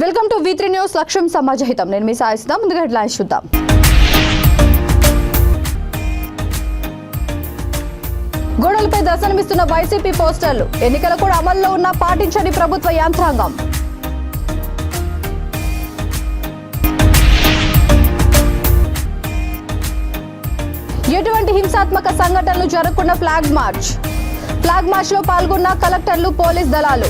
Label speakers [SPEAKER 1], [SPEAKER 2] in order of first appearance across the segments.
[SPEAKER 1] Welcome to V3 news. లక్ష్యం సమాజహితం. నేను మీ సాయిస్తా. ముందుగా హెడ్లైన్స్ చూద్దాం. గోడలపై దర్శనమిస్తున్న వైసీపీ పోస్టర్లు. ఎన్నికల కూడా అమల్లో ఉన్న పాటించని ప్రభుత్వ యంత్రాంగం. ఎటువంటి హింసాత్మక సంఘటనలు జరగకుండా ఫ్లాగ్ మార్చ్ లో పాల్గొన్న కలెక్టర్లు, పోలీస్ దళాలు.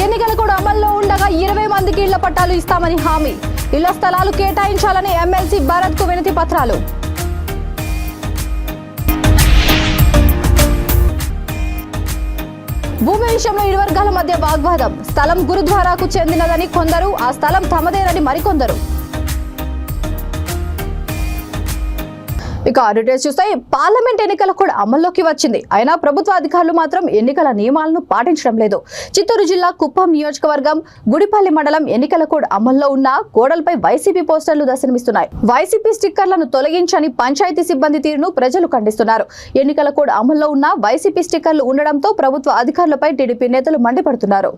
[SPEAKER 1] ఎన్నికలు కూడా అమల్లో ఉండగా 20 మందికి ఇళ్ల పట్టాలు ఇస్తామని హామీ. ఇళ్ల స్థలాలు కేటాయించాలని ఎమ్మెల్సీ భరత్ కు వినతి పత్రాలు. భూమి విషయంలో ఇరు వర్గాల మధ్య వాగ్వాదం. స్థలం గురుద్వారాకు చెందినదని కొందరు, ఆ స్థలం తమదేనని మరికొందరు. ఇక డీటెయిల్స్ చూస్తే పార్లమెంట్ ఎన్నికల కూడా అమల్లోకి వచ్చింది. అయినా ప్రభుత్వ అధికారులు మాత్రం ఎన్నికల నియమాలను పాటించడం లేదు. చిత్తూరు జిల్లా కుప్పం నియోజకవర్గం గుడిపల్లి మండలం ఎన్నికల కోడ్ అమల్లో ఉన్న గోడలపై వైసీపీ పోస్టర్లు దర్శనమిస్తున్నాయి. వైసీపీ స్టిక్కర్లను తొలగించని పంచాయతీ సిబ్బంది తీరును ప్రజలు ఖండిస్తున్నారు. ఎన్నికల కోడ్ అమల్లో ఉన్న వైసీపీ స్టిక్కర్లు ఉండడంతో ప్రభుత్వ అధికారులపై టీడీపీ నేతలు మండిపడుతున్నారు.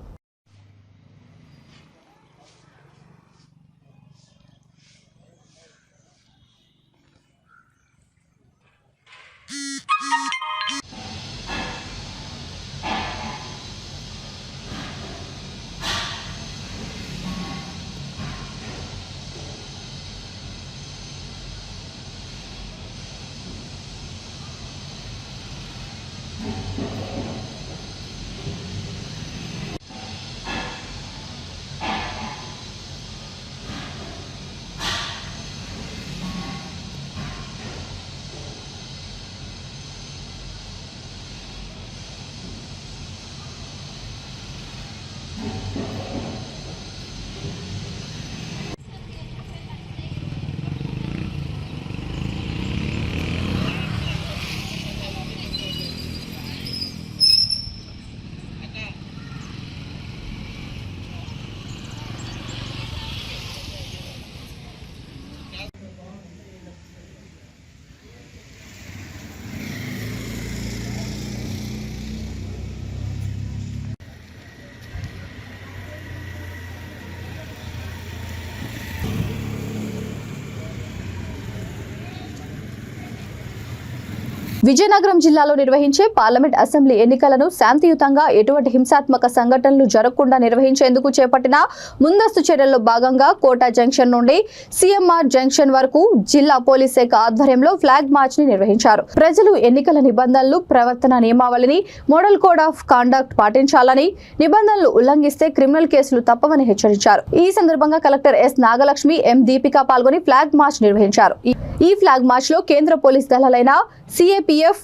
[SPEAKER 1] విజయనగరం జిల్లాలో నిర్వహించే పార్లమెంట్ అసెంబ్లీ ఎన్నికలను శాంతియుతంగా ఎటువంటి హింసాత్మక సంఘటనలు జరగకుండా నిర్వహించేందుకు చేపట్టిన ముందస్తు చర్యల్లో భాగంగా కోట జంక్షన్ నుండి CMR జంక్షన్ వరకు జిల్లా పోలీస్ శాఖ ఆధ్వర్యంలో ఫ్లాగ్ మార్చ్ ని నిర్వహించారు. ప్రజలు ఎన్నికల నిబంధనలు, ప్రవర్తన నియమావళిని, మోడల్ కోడ్ ఆఫ్ కాండక్ట్ పాటించాలని, నిబంధనలు ఉల్లంఘిస్తే క్రిమినల్ కేసులు తప్పవని హెచ్చరించారు. ఈ సందర్భంగా collector S Nagalakshmi, M Deepika పాల్గొని ఫ్లాగ్ మార్చ్ నిర్వహించారు. ఈ ఫ్లాగ్ మార్చ్ లో కేంద్ర పోలీస్ దళాలైన CAPF,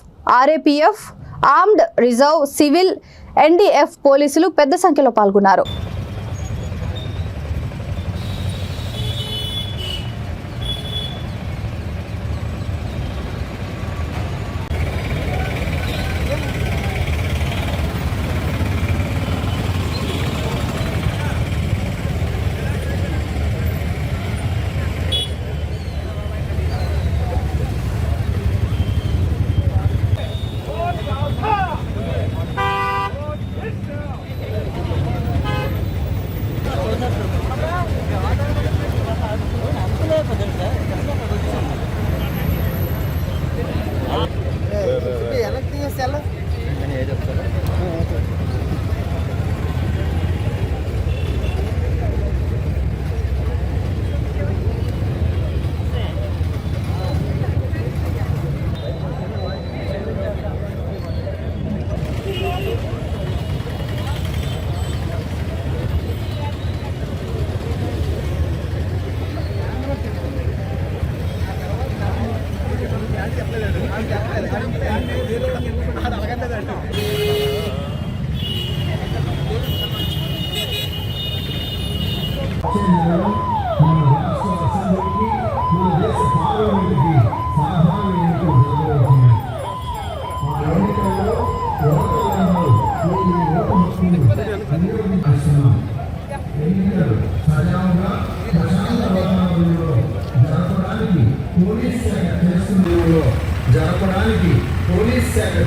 [SPEAKER 1] RAPF, armed reserve, civil, NDF పోలీసులు పెద్ద సంఖ్యలో పాల్గొన్నారు.
[SPEAKER 2] చెప్పలేదు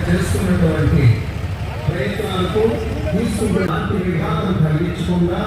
[SPEAKER 2] చేస్తున్నటువంటి ప్రయత్నాలకు తీసుకుంటున్న విభాగం కలిగించకుండా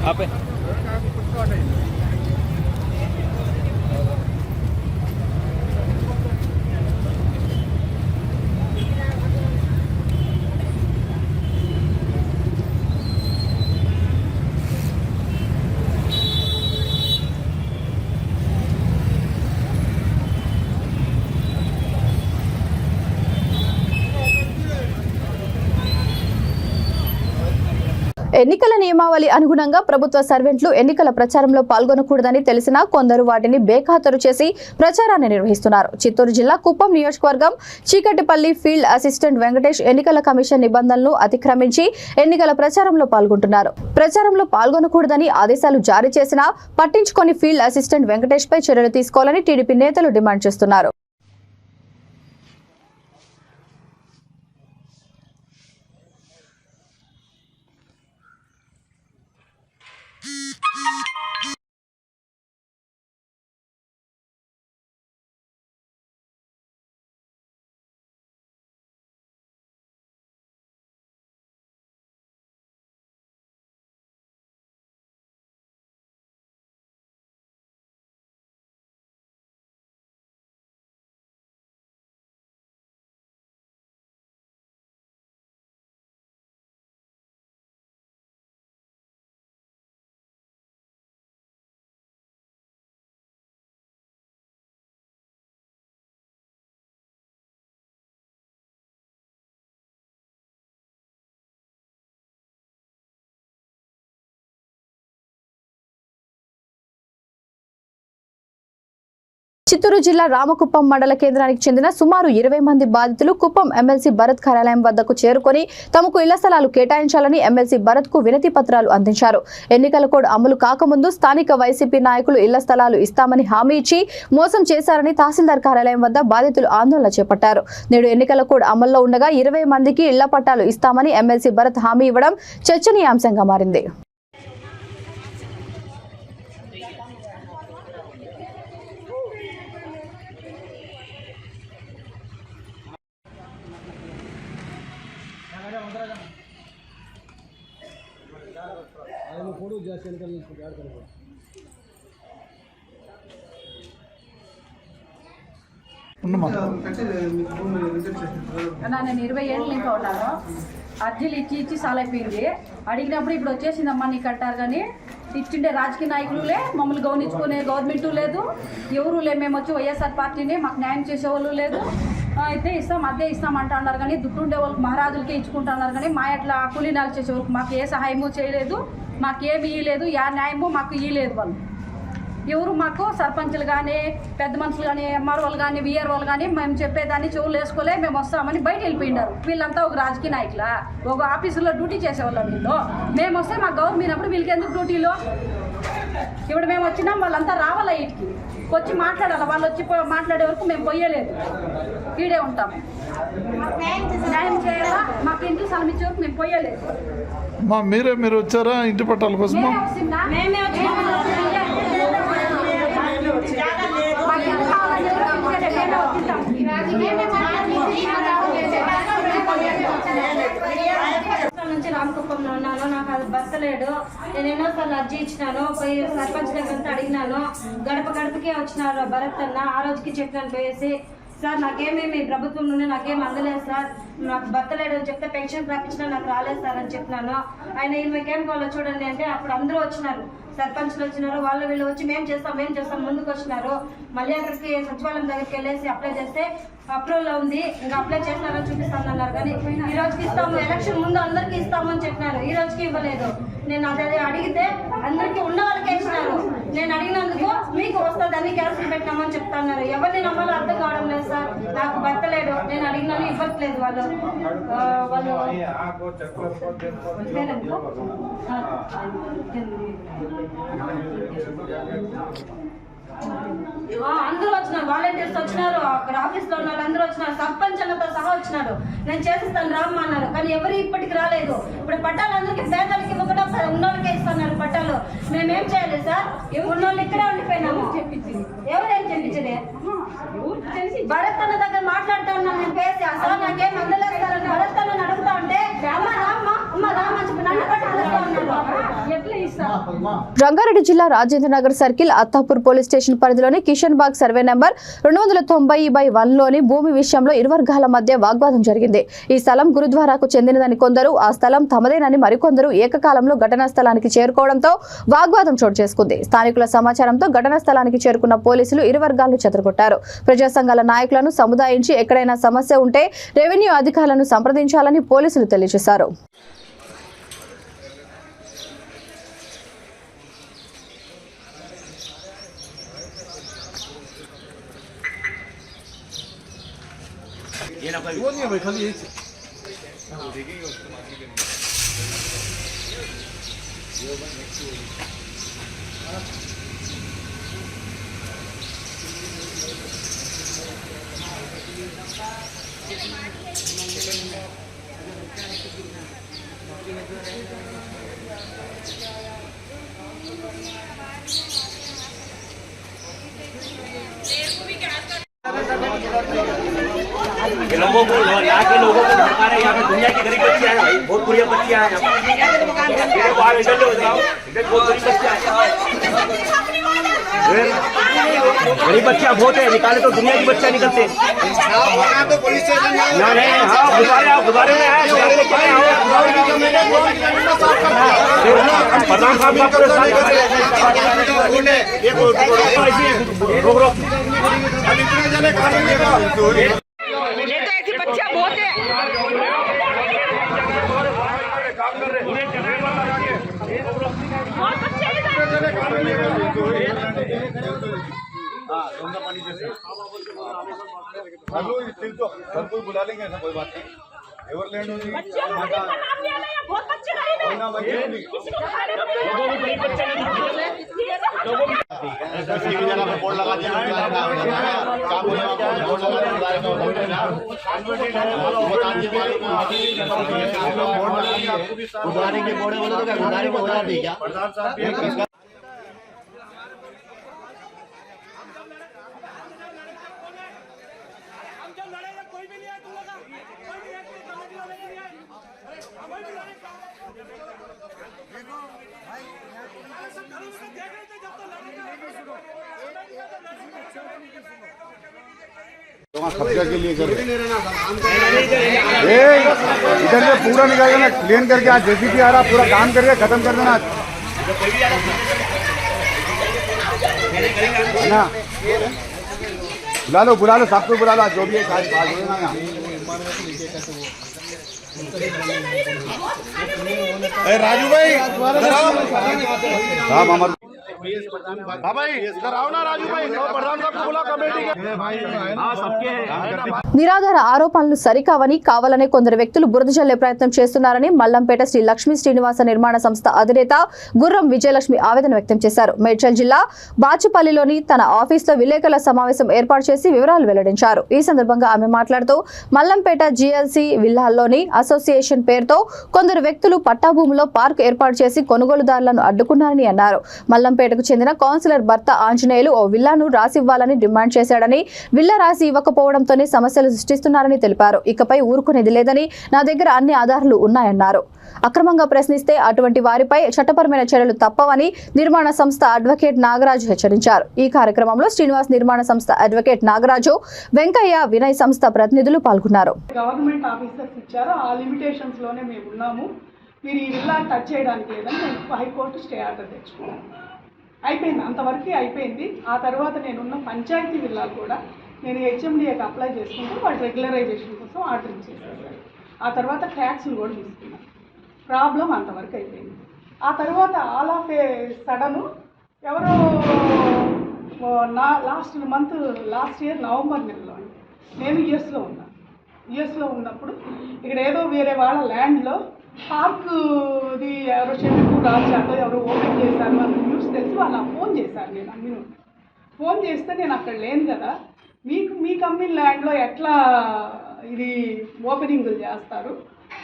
[SPEAKER 3] आप
[SPEAKER 1] ఎన్నికల నియమావళి అనుగుణంగా ప్రభుత్వ సర్వెంట్లు ఎన్నికల ప్రచారంలో పాల్గొనకూడదని తెలిసినా కొందరు వాటిని బేఖాతరు చేసి ప్రచారాన్ని నిర్వహిస్తున్నారు. చిత్తూరు జిల్లా కుప్పం నియోజకవర్గం చీకటిపల్లి ఫీల్డ్ అసిస్టెంట్ వెంకటేష్ ఎన్నికల కమిషన్ నిబంధనలను అతిక్రమించి ఎన్నికల ప్రచారంలో పాల్గొంటున్నారు. ప్రచారంలో పాల్గొనకూడదని ఆదేశాలు జారీ చేసినా పట్టించుకొని ఫీల్డ్ అసిస్టెంట్ వెంకటేష్ పై చర్యలు తీసుకోవాలని టీడీపీ నేతలు డిమాండ్ చేస్తున్నారు. చిత్తూరు జిల్లా రామకుప్పం మండల కేంద్రానికి చెందిన సుమారు 20 మంది బాధితులు కుప్పం ఎమ్మెల్సీ భరత్ కార్యాలయం వద్దకు చేరుకొని తమకు ఇళ్ల స్థలాలు కేటాయించాలని ఎమ్మెల్సీ భరత్ కు వినతి పత్రాలు అందించారు. ఎన్నికల కోడ్ అమలు కాకముందు స్థానిక వైసీపీ నాయకులు ఇళ్ల స్థలాలు ఇస్తామని హామీ ఇచ్చి మోసం చేశారని తహసీల్దార్ కార్యాలయం వద్ద బాధితులు ఆందోళన చేపట్టారు. నేడు ఎన్నికల కోడ్ అమల్లో ఉండగా 20 మందికి ఇళ్ల పట్టాలు ఇస్తామని ఎమ్మెల్సీ భరత్ హామీ ఇవ్వడం చర్చనీయాంశంగా మారింది.
[SPEAKER 4] నేను 20 ఏళ్ళు ఇంకా ఉన్నాను. అర్జీలు ఇచ్చి చాలా అయిపోయింది. అడిగినప్పుడు ఇప్పుడు వచ్చేసిందమ్మా నీకు అంటారు, కానీ ఇచ్చిండే రాజకీయ నాయకులులే మమ్మల్ని గౌనించుకునే గవర్నమెంట్ లేదు, ఎవరు లే. మేము వచ్చి వైఎస్ఆర్ పార్టీని మాకు న్యాయం చేసేవాళ్ళు లేదు. అయితే ఇస్తాం అదే ఇస్తాం అంటున్నారు, కానీ దుడ్డు ఉండే వాళ్ళకి మహారాజులకే ఇచ్చుకుంటున్నారు, కానీ మా అట్లా కూలీనాలు చేసే వాళ్ళకి మాకు ఏ సహాయము చేయలేదు, మాకేమి ఇయ్యలేదు, యా న్యాయము మాకు ఇయ్యలేదు. వాళ్ళు ఎవరు మాకు సర్పంచులు కానీ పెద్ద మనుషులు కానీ ఎంఆర్ఓలు కానీ విఆర్ఓలు కానీ మేము చెప్పేదాన్ని చెవులు వేసుకోలే, మేము వస్తామని బయట వెళ్ళిపోయినారు. వీళ్ళంతా ఒక రాజకీయ నాయకులా, ఒక ఆఫీసులో డ్యూటీ చేసేవాళ్ళం. వీళ్ళు మేము వస్తే మాకు గవర్నమెంట్ అప్పుడు వీళ్ళకి ఎందుకు డ్యూటీలో? ఇప్పుడు మేము వచ్చినాం, వాళ్ళంతా రావాలా వీటికి వచ్చి మాట్లాడాలి. వాళ్ళు వచ్చి మాట్లాడే వరకు మేము పోయలేదు, ఈడే ఉంటాము. న్యాయం చేయాలా, మాకు ఇంటి స్థలం ఇచ్చే వరకు మేము పోయలేదు.
[SPEAKER 5] మీరు వచ్చారా ఇంటి పట్టాల కోసం?
[SPEAKER 4] నుంచి రామకుప్పంలో ఉన్నాను. నాకు అది భర్త లేడు. నేను ఎన్నోసార్లు అర్జీ ఇచ్చినాను, పోయి సర్పంచ్ దగ్గర అడిగినాను. గడప గడపకే వచ్చినారు భరత్ అన్న. ఆ రోజుకి చెప్పినాను పోయేసి, సార్ నాకేమేమి ప్రభుత్వంలోనే నాకేం అందలేదు సార్, నాకు భర్త లేడు అని చెప్తే పెన్షన్ రప్పించినా నాకు రాలేదు సార్ అని చెప్పినాను. ఆయన మీకేం కావాలో చూడండి అంటే అప్పుడు అందరూ వచ్చినారు, సర్పంచ్లు వచ్చినారు, వాళ్ళు వీళ్ళు వచ్చి మేము చేస్తాం ముందుకు వచ్చినారు.
[SPEAKER 6] మళ్ళీ అక్కడికి సచివాలయం దగ్గరికి వెళ్ళేసి అప్లై చేస్తే అప్రూవల్ ఉంది, ఇంకా అప్లై చేస్తారని చూపిస్తామన్నారు. కానీ ఈ రోజుకి ఇస్తాము, ఎలక్షన్ ముందు అందరికీ ఇస్తామని చెప్పినారు, ఈ రోజుకి ఇవ్వలేదు. నేను అదే అడిగితే అందరికీ ఉన్న వాళ్ళకే ఇచ్చినారు. నేను అడిగినందుకు మీకు వస్తుందని క్యాన్సిల్ పెట్టినామని చెప్తున్నారు. ఎవరిని నమ్మాలో అర్థం కావడం లేదు సార్. నాకు భర్త లేడు, నేను అడిగినాను ఇవ్వట్లేదు. వాళ్ళు అందరూ వచ్చినారు, వాలంటీర్స్ వచ్చినారు, అక్కడ ఆఫీస్లో ఉన్న వాళ్ళు అందరూ వచ్చినారు, సర్పంచ్ అన్నతో సహా వచ్చినారు. నేను చేసిస్తాను రామ్మా అన్నారు, కానీ ఎవరు ఇప్పటికి రాలేదు. ఇప్పుడు పట్టాలు అందరికీ పేదలకి ఇవ్వకుండా ఉన్నోళ్ళకే ఇస్తున్నారు పట్టాలు. మేమేం చేయాలి సార్? ఉన్నోళ్ళు ఇక్కడే ఉండిపోయినాము. ఎవరేం చెప్పించదే? భరత్ అన్న దగ్గర మాట్లాడుతూ ఉన్నాను నేను పేసి, అసలు నాకేం అందలేస్తారని భరత్ అన్న అడుగుతా ఉంటే అమ్మ రామ్మా అని చెప్పి నన్ను పట్టుకుంటా ఉన్నారు. ఎట్లా ఇస్తా?
[SPEAKER 1] రంగారెడ్డి జిల్లా Rajendranagar circle Attapur police station పరిధిలోని కిషన్ బాగ్ సర్వే నెంబర్ 290/1లోని భూమి విషయంలో ఇరు వర్గాల మధ్య వాగ్వాదం జరిగింది. ఈ స్థలం గురుద్వారాకు చెందినదని కొందరు, ఆ స్థలం తమదేనని మరికొందరు ఏకకాలంలో ఘటనా స్థలానికి చేరుకోవడంతో వాగ్వాదం చోటు చేసుకుంది. స్థానికుల సమాచారంతో ఘటనా స్థలానికి చేరుకున్న పోలీసులు ఇరు వర్గాలను చెదరగొట్టారు. ప్రజా సంఘాల నాయకులను సముదాయించి ఎక్కడైనా సమస్య ఉంటే రెవెన్యూ అధికారులను సంప్రదించాలని పోలీసులు తెలియజేశారు.
[SPEAKER 3] लोगों को यहाँ के लोगों को भड़का रहे हैं। यहाँ पे दुनिया की गरीब बच्चियाँ हैं भाई, बहुत बुरी बच्चियाँ हैं। बहुत गरीब बच्चियाँ गरीब बच्चियाँ बहुत है, निकाले तो दुनिया की बच्चियाँ निकलते। गुब्बारे में आए प्रधान साहब
[SPEAKER 7] ऐसी बच्चियां बहुत है।
[SPEAKER 8] बुला लेंगे ऐसा कोई बात नहीं। एवरलैंड होगी बोर्ड लगा दिया गुजारे के बोर्ड बोले तो क्या गुजारे को बता दी क्या? कब्जा के लिए कर इधर से पूरा निकाल देना, क्लीन करके आज जेसीबी आ रहा, पूरा काम करके खत्म कर देना ना। बुला लो सबको बुला लो, जो भी है सारी बात होना यहाँ। राजू भाई हाँ मामा भाई इधर आओ ना राजू भाई, प्रधान साहब को बुला कमेटी के हाँ सबके
[SPEAKER 1] నిరాధార ఆరోపణలు సరికావని కావాలనే కొందరు వ్యక్తులు బురద జల్లే ప్రయత్నం చేస్తున్నారని మల్లంపేట శ్రీ లక్ష్మీ శ్రీనివాస నిర్మాణ సంస్థ అధినేత గుర్రం విజయలక్ష్మి ఆవేదన వ్యక్తం చేశారు. మేడ్చల్ జిల్లా బాచుపల్లిలోని తన ఆఫీసులో విలేకరుల సమావేశం ఏర్పాటు చేసి వివరాలు వెల్లడించారు. ఈ సందర్భంగా ఆమె మాట్లాడుతూ మల్లంపేట జీఎల్సీ విల్లాల్లోని అసోసియేషన్ పేరుతో కొందరు వ్యక్తులు పట్టాభూమిలో పార్క్ ఏర్పాటు చేసి కొనుగోలుదారులను అడ్డుకున్నారని అన్నారు. మల్లంపేటకు చెందిన కౌన్సిలర్ భర్త ఆంజనేయులు ఓ విల్లాను రాసివ్వాలని డిమాండ్ చేశాడని, విల్లా రాసి ఇవ్వకపోవడంతోనే సమస్యలు సృష్టిస్తున్నారని తెలిపారు. ఇకపై ఊరుకునేది లేదని, నా దగ్గర అన్ని ఆధారాలు ఉన్నాయన్నారు. అక్రమంగా ప్రశ్నిస్తే అటువంటి వారిపై చట్టపరమైన చర్యలు తప్పవని నిర్మాణ సంస్థ అడ్వకేట్ నాగరాజు హెచ్చరించారు. ఈ కార్యక్రమంలో శ్రీనివాస్ నిర్మాణ సంస్థ అడ్వకేట్ నాగరాజు, వెంకయ్య, వినయ్ సంస్థ ప్రతినిధులు పాల్గొన్నారు.
[SPEAKER 9] గవర్నమెంట్ ఆఫీసర్స్ ఇచ్చారో ఆ లిమిటేషన్స్ లోనే మేము ఉన్నాము. మీరు ఈ విల్లా టచ్ చేయడానికి లేదని నేను హైకోర్టు స్టే ఆర్డర్ తెచ్చుకున్నాను. అయిపోయింది, అంతవరకు అయిపోయింది. ఆ తర్వాత నేనున్న పంచాయతీ విల్లాలు కూడా నేను హెచ్ఎండిఏకి అప్లై చేసుకుంటే వాళ్ళు రెగ్యులరైజేషన్ కోసం ఆర్డర్ ఇచ్చేసారు. ఆ తర్వాత ట్యాక్స్లు కూడా తీసుకున్నాను. ప్రాబ్లం అంతవరకు అయిపోయింది. ఆ తర్వాత ఆల్ ఆఫ్ ఏ సడను ఎవరో లాస్ట్ ఇయర్ నవంబర్ నెలలో అండి, నేను యుఎస్లో ఉన్నప్పుడు ఇక్కడ ఏదో వేరే వాళ్ళ ల్యాండ్లో పార్కుది ఎవరో చెట్టుకు రాజాతో ఎవరో ఓపెన్ చేశారు అన్న న్యూస్ తెలిసి వాళ్ళు ఫోన్ చేశారు. నేను అమ్మిన ఫోన్ చేస్తే నేను అక్కడ లేను కదా, మీకు అమ్మిన ల్యాండ్లో ఎట్లా ఇది ఓపెనింగ్లు చేస్తారు,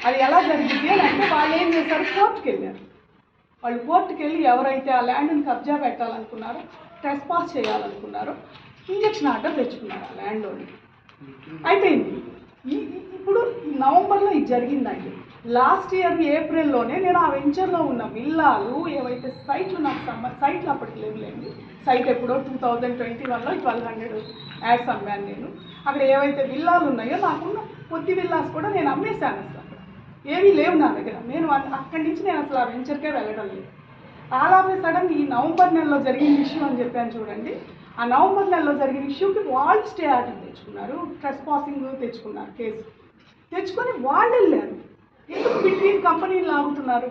[SPEAKER 9] అది ఎలా జరిగింది అని అంటే వాళ్ళు ఏం చేశారు, కోర్టుకు వెళ్ళారు. వాళ్ళు కోర్టుకు వెళ్ళి ఎవరైతే ఆ ల్యాండ్ని కబ్జా పెట్టాలనుకున్నారో, ట్రెస్పాస్ చేయాలనుకున్నారో ఇంజక్షన్ ఆర్డర్ తెచ్చుకున్నారు ఆ ల్యాండ్లోని. అయిపోయింది. ఇప్పుడు నవంబర్లో ఇది జరిగిందండి. లాస్ట్ ఇయర్ ఏప్రిల్లోనే నేను ఆ వెంచర్లో ఉన్న విల్లాలు ఏవైతే సైట్లు నాకు సైట్లు అప్పటికి లేవులేండి, సైట్ ఎప్పుడో 2021లో 1200 యాడ్స్ అమ్మాను నేను. అక్కడ ఏవైతే విల్లాలు ఉన్నాయో నాకున్న కొద్ది విల్లాస్ కూడా నేను అమ్మేశాను. అసలు ఏమీ లేవు నా దగ్గర. నేను అక్కడి నుంచి నేను అసలు ఆ వెంచర్కే వెళ్ళడం లేదు. ఆల్ ఆఫ్ ఏ సడన్ ఈ నవంబర్ నెలలో జరిగిన ఇష్యూ అని చెప్పాను చూడండి, ఆ నవంబర్ నెలలో జరిగిన ఇష్యూకి వాళ్ళు స్టే ఆర్డర్ తెచ్చుకున్నారు, ట్రెస్పాసింగ్ తెచ్చుకున్నారు, కేసు తెచ్చుకొని వాళ్ళు వెళ్ళారు. ఎందుకు బిట్వీన్ కంపెనీలు లాగుతున్నారు?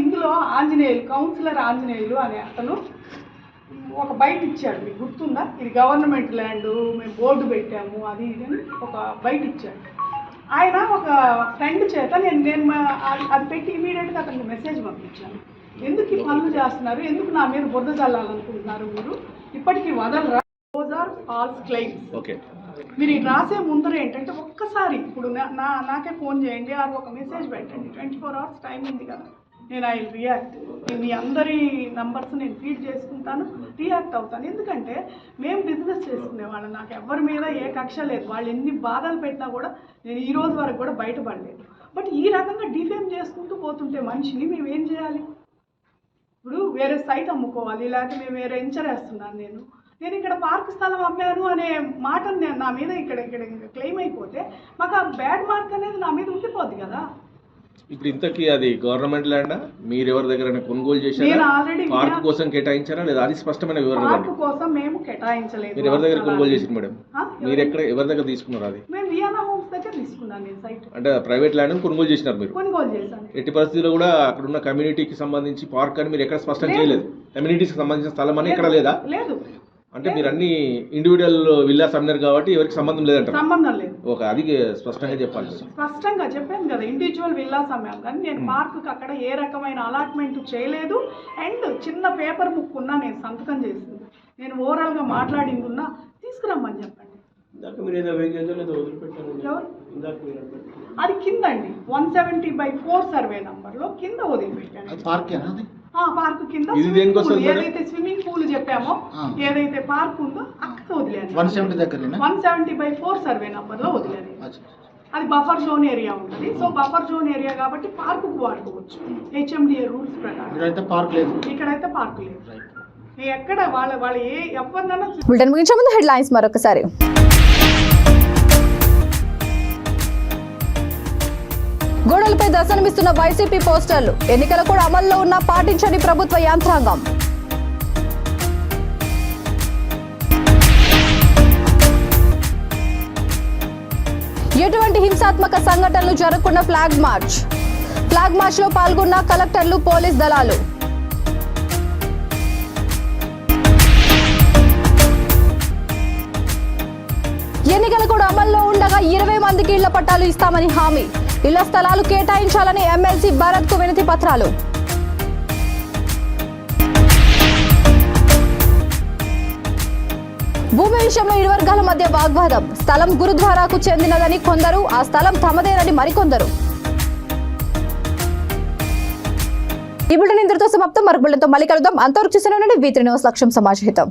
[SPEAKER 9] ఇందులో ఆంజనేయులు, కౌన్సిలర్ ఆంజనేయులు అనే అతను ఒక బయట ఇచ్చాడు, మీకు గుర్తుందా? ఇది గవర్నమెంట్ ల్యాండ్, మేము బోర్డు పెట్టాము అది ఇది అని ఒక బయట ఇచ్చాడు. ఆయన ఒక ఫ్రెండ్ చేత నేను అది పెట్టి ఇమీడియట్గా అతనికి మెసేజ్ పంపించాను, ఎందుకు ఈ పనులు చేస్తున్నారు, ఎందుకు నా మీద బురద చల్లాలనుకుంటున్నారు, మీరు ఇప్పటికీ వదలరా, those are false claims.
[SPEAKER 8] Okay,
[SPEAKER 9] మీరు ఇది రాసే ముందర ఏంటంటే ఒక్కసారి ఇప్పుడు నాకే ఫోన్ చేయండి, అది ఒక మెసేజ్ పెట్టండి, 24 hours టైం ఉంది కదా, నేను ఐ విల్ రియాక్ట్. నేను మీ అందరి నంబర్స్ నేను ఫీడ్ చేసుకుంటాను, రియాక్ట్ అవుతాను. ఎందుకంటే మేము బిజినెస్ చేసుకునేవాళ్ళం, నాకు ఎవరి మీద ఏ కక్ష లేదు. వాళ్ళు ఎన్ని బాధలు పెట్టినా కూడా నేను ఈ రోజు వరకు కూడా బయటపడలేదు. బట్ ఈ రకంగా డిఫేమ్ చేసుకుంటూ పోతుంటే మనిషిని మేము ఏం చేయాలి? ఇప్పుడు వేరే సైట్ అమ్ముకోవాలి, లేకపోతే మేము వేరే వెంచర్ వేస్తున్నాను, నేను ఇక్కడ పార్క్ స్థలం అమ్మాను అనే మాటను నా మీద ఇక్కడ క్లెయిమ్ అయిపోతే మాకు ఆ బ్యాడ్ మార్క్ అనేది నా మీద ఉండిపోద్ది కదా.
[SPEAKER 8] ఇప్పుడు ఇంతకీ అది గవర్నమెంట్ ల్యాండా, మీరు ఎవరి దగ్గర కొనుగోలు చేశారా, పార్క్ కోసం కేటాయించారా లేదా? అది స్పష్టమైన వివరణ.
[SPEAKER 9] పార్క్ కోసం మేము కేటాయించలేదు.
[SPEAKER 8] మీరు ఎవరి దగ్గర కొనుగోలు చేశారు మేడం? మీరు ఎవరి దగ్గర తీసుకున్నారు? అది
[SPEAKER 9] మేము వియానా హోమ్స్ దగ్గర తీసుకున్నాను నేను సైట్.
[SPEAKER 8] అంటే ప్రైవేట్ ల్యాండ్ కొనుగోలు చేసినారు మీరు?
[SPEAKER 9] కొనుగోలు చేశాను.
[SPEAKER 8] ఎట్టి పరిస్థితుల్లో కూడా అక్కడ ఉన్న కమ్యూనిటీకి సంబంధించి పార్క్ అని మీరు ఎక్కడ స్పష్టం చేయలేదు. కమ్యూనిటీకి సంబంధించిన స్థలం అని ఎక్కడ లేదా?
[SPEAKER 9] లేదు.
[SPEAKER 8] అంటే మీరు అన్ని ఇండివిజువల్ విల్లాస్ అమ్మినారు కాబట్టి ఎవరికి సంబంధం లేదంట?
[SPEAKER 9] సంబంధం లేదు.
[SPEAKER 8] ఓకే, అది స్పష్టంగా చెప్పాలి.
[SPEAKER 9] స్పష్టంగా చెప్పాను కదా, ఇండివిజువల్ విల్లాస్ అమ్మాము, కానీ నేను పార్కు అక్కడ ఏ రకమైన అలాట్మెంట్ చేయలేదు. అండ్ చిన్న పేపర్ బుక్ ఉన్నా నేను సంతకం చేసింది, నేను ఓవరాల్గా మాట్లాడింది ఉన్నా తీసుకురమ్మని చెప్పండి. అది కింద అండి 170/4 సర్వే నంబర్లో కింద వదిలిపెట్టాను. పార్క్ కింద ఏదైతే స్విమ్మింగ్ పూల్ చెప్పామో, ఏదైతే పార్క్ ఉందో అక్కడ వదిలేను. 170/4 సర్వే నంబర్ లో వదిలేను. అది బఫర్ జోన్ ఏరియా ఉంటుంది. సో బఫర్ జోన్ ఏరియా కాబట్టి పార్కు వాడుకోవచ్చు హెచ్ఎండిఏ రూల్స్ ప్రకారం. ఇక్కడైతే పార్క్ లేదు. ఎక్కడ వాళ్ళ ఎవరినైనా.
[SPEAKER 1] బులెటిన్ ముగించే ముందు హెడ్లైన్స్ మరొకసారి. గోడలపై దర్శనమిస్తున్న వైసీపీ పోస్టర్లు, ఎన్నికల కూడా అమల్లో ఉన్న పాటించని ప్రభుత్వ యంత్రాంగం. ఎటువంటి హింసాత్మక సంఘటనలు జరగకుండా ఫ్లాగ్ మార్చ్ లో పాల్గొన్న కలెక్టర్లు, పోలీస్ దళాలు. ఎన్నికలు కూడా అమల్లో ఉండగా 20 మందికి ఇళ్ల పట్టాలు ఇస్తామని హామీ, ఇళ్ల స్థలాలు కేటాయించాలని ఎమ్మెల్సీ భరత్ కు వినతి పత్రాలు. భూమి విషయంలో ఇరు వర్గాల మధ్య వాగ్వాదం, స్థలం గురుద్వారాకు చెందినదని కొందరు, ఆ స్థలం తమదేనని మరికొందరు. ఈ బులెటిన్ ఇంతటితో సమాప్తం. మరొక బులెటిన్తో మళ్ళీ కలుద్దాం. అంతవరకు చూసిన V3 న్యూస్ లక్ష్యం సమాజహితం.